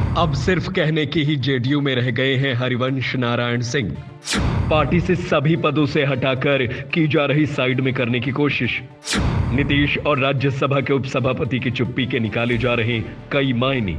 अब सिर्फ कहने की ही जेडीयू में रह गए हैं हरिवंश नारायण सिंह। पार्टी से सभी पदों से हटाकर की जा रही साइड में करने की कोशिश। नीतीश और राज्यसभा के उपसभापति की चुप्पी के निकाले जा रहे कई मायने।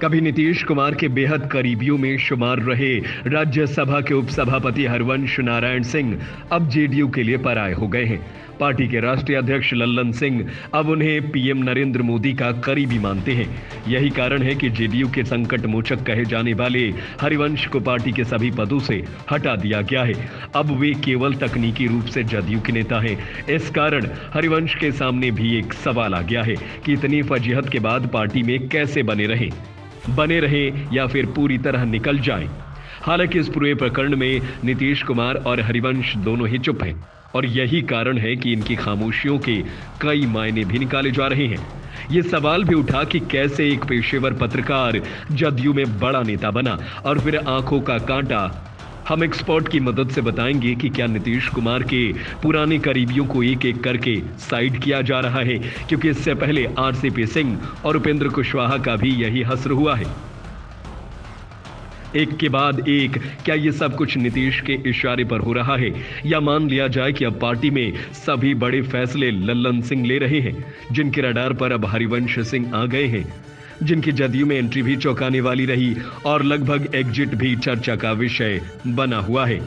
कभी नीतीश कुमार के बेहद करीबियों में शुमार रहे राज्यसभा के उपसभापति हरिवंश नारायण सिंह अब जेडीयू के लिए पराये हो गए हैं। पार्टी के राष्ट्रीय अध्यक्ष लल्लन सिंह अब उन्हें पीएम नरेंद्र मोदी का करीबी मानते हैं। यही कारण है कि जेडीयू के संकट मोचक कहे जाने वाले हरिवंश को पार्टी के सभी पदों से हटा दिया गया है। अब वे केवल तकनीकी रूप से जदयू के नेता हैं। इस कारण हरिवंश के सामने भी एक सवाल आ गया है कि इतनी फजीहत के बाद पार्टी में कैसे बने रहे या फिर पूरी तरह निकल जाएं। हालांकि इस पूरे प्रकरण में नीतीश कुमार और हरिवंश दोनों ही चुप हैं और यही कारण है कि इनकी खामोशियों के कई मायने भी निकाले जा रहे हैं। ये सवाल भी उठा कि कैसे एक पेशेवर पत्रकार जदयू में बड़ा नेता बना और फिर आंखों का कांटा। हम एक्सपर्ट की मदद से बताएंगे कि क्या नीतीश कुमार के पुराने करीबियों को एक एक करके साइड किया जा रहा है, क्योंकि इससे पहले आरसीपी सिंह और उपेंद्र कुशवाहा का भी यही हश्र हुआ है। एक के बाद एक क्या ये सब कुछ नीतीश के इशारे पर हो रहा है, या मान लिया जाए कि अब पार्टी में सभी बड़े फैसले लल्लन सिंह ले रहे हैं, जिनके रडार पर अब हरिवंश सिंह आ गए हैं, जिनकी जदयू में एंट्री भी चौंकाने वाली रही और लगभग एग्जिट भी चर्चा का विषय बना हुआ है।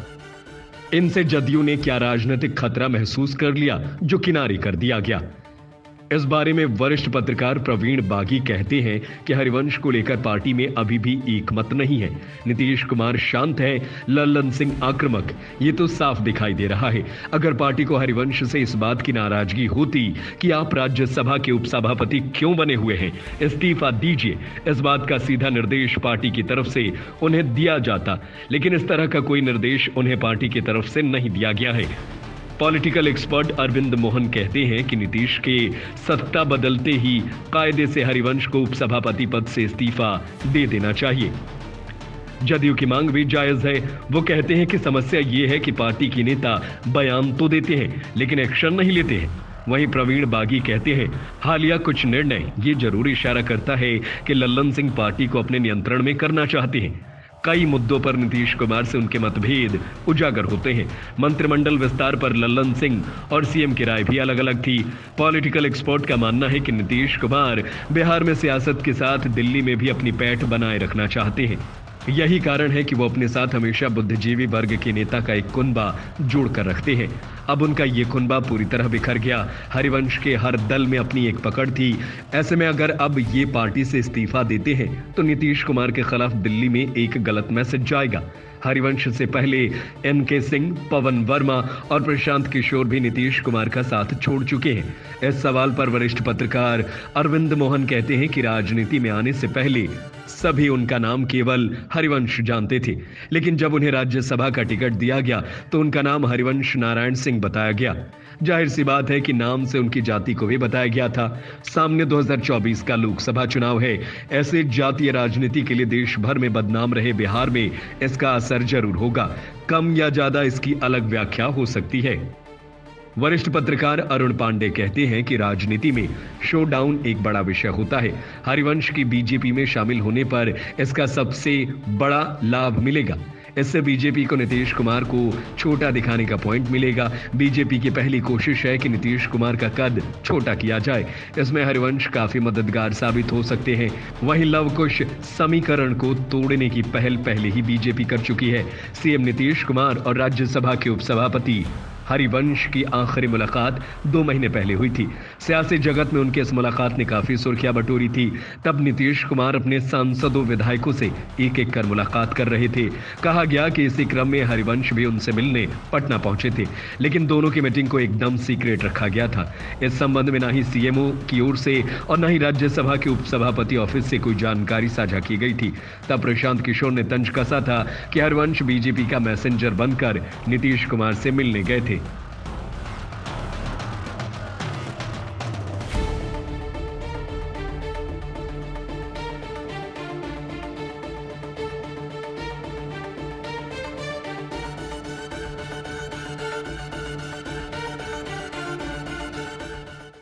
इनसे जदयू ने क्या राजनीतिक खतरा महसूस कर लिया जो किनारे कर दिया गया? इस बारे में वरिष्ठ पत्रकार प्रवीण बागी कहते हैं कि हरिवंश को लेकर पार्टी में अभी भी एक मत नहीं है। नीतीश कुमार शांत है, लल्लन सिंह आक्रामक, ये तो साफ दिखाई दे रहा है। अगर पार्टी को हरिवंश से इस बात की नाराजगी होती कि आप राज्यसभा के उपसभापति क्यों बने हुए हैं, इस्तीफा दीजिए, इस बात का सीधा निर्देश पार्टी की तरफ से उन्हें दिया जाता, लेकिन इस तरह का कोई निर्देश उन्हें पार्टी की तरफ से नहीं दिया गया है। पॉलिटिकल एक्सपर्ट अरविंद मोहन कहते हैं कि नीतीश के सत्ता बदलते ही कायदे से हरिवंश को उपसभापति पद से इस्तीफा दे देना चाहिए। जदयू की मांग भी जायज है। वो कहते हैं कि समस्या ये है कि पार्टी के नेता बयान तो देते हैं लेकिन एक्शन नहीं लेते हैं। वहीं प्रवीण बागी कहते हैं हालिया कुछ निर्णय ये जरूर इशारा करता है कि लल्लन सिंह पार्टी को अपने नियंत्रण में करना चाहते हैं। कई मुद्दों पर नीतीश कुमार से उनके मतभेद उजागर होते हैं। मंत्रिमंडल विस्तार पर लल्लन सिंह और सीएम की राय भी अलग अलग थी। पॉलिटिकल एक्सपर्ट का मानना है कि नीतीश कुमार बिहार में सियासत के साथ दिल्ली में भी अपनी पैठ बनाए रखना चाहते हैं। यही कारण है कि वो अपने साथ हमेशा बुद्धिजीवी वर्ग के नेता का एक कुनबा जोड़कर रखते हैं। अब उनका ये कुनबा पूरी तरह बिखर गया। हरिवंश के हर दल में अपनी एक पकड़ थी। ऐसे में अगर अब ये पार्टी से इस्तीफा देते हैं तो नीतीश कुमार के खिलाफ दिल्ली में एक गलत मैसेज जाएगा। हरिवंश से पहले एनके सिंह, पवन वर्मा और प्रशांत किशोर भी नीतीश कुमार का साथ छोड़ चुके हैं। इस सवाल पर वरिष्ठ पत्रकार अरविंद मोहन कहते हैं कि राजनीति में आने से पहले सभी उनका नाम केवल हरिवंश जानते थे, लेकिन जब उन्हें राज्यसभा का टिकट दिया गया तो उनका नाम हरिवंश नारायण सिंह बताया गया। जाहिर सी बात है कि नाम से उनकी जाति को भी बताया गया था। सामने 2024 का लोकसभा चुनाव है। ऐसे जातीय राजनीति के लिए देश भर में बदनाम रहे बिहार में इसका असर जरूर होगा। कम या ज्यादा इसकी अलग व्याख्या हो सकती है। वरिष्ठ पत्रकार अरुण पांडे कहते हैं कि राजनीति में शोडाउन एक बड़ा विषय होता है। हरिवंश की बीजेपी में शामिल होने पर इसका सबसे बड़ा लाभ मिलेगा। इससे बीजेपी को नीतीश कुमार को छोटा दिखाने का पॉइंट मिलेगा। बीजेपी की पहली कोशिश है कि नीतीश कुमार का कद छोटा किया जाए। इसमें हरिवंश काफी मददगार साबित हो सकते हैं। वहीं लव कुश समीकरण को तोड़ने की पहल पहले ही बीजेपी कर चुकी है। सीएम नीतीश कुमार और राज्यसभा के उपसभापति हरिवंश की आखिरी मुलाकात 2 महीने पहले हुई थी। सियासी जगत में उनकी इस मुलाकात ने काफी सुर्खियां बटोरी थी। तब नीतीश कुमार अपने सांसदों विधायकों से एक एक कर मुलाकात कर रहे थे। कहा गया कि इसी क्रम में हरिवंश भी उनसे मिलने पटना पहुंचे थे, लेकिन दोनों की मीटिंग को एकदम सीक्रेट रखा गया था। इस संबंध में ना ही सीएमओ की ओर से और न ही राज्यसभा के उपसभापति ऑफिस से कोई जानकारी साझा की गई थी। तब प्रशांत किशोर ने तंज कसा था कि हरिवंश बीजेपी का मैसेंजर बनकर नीतीश कुमार से मिलने गए थे।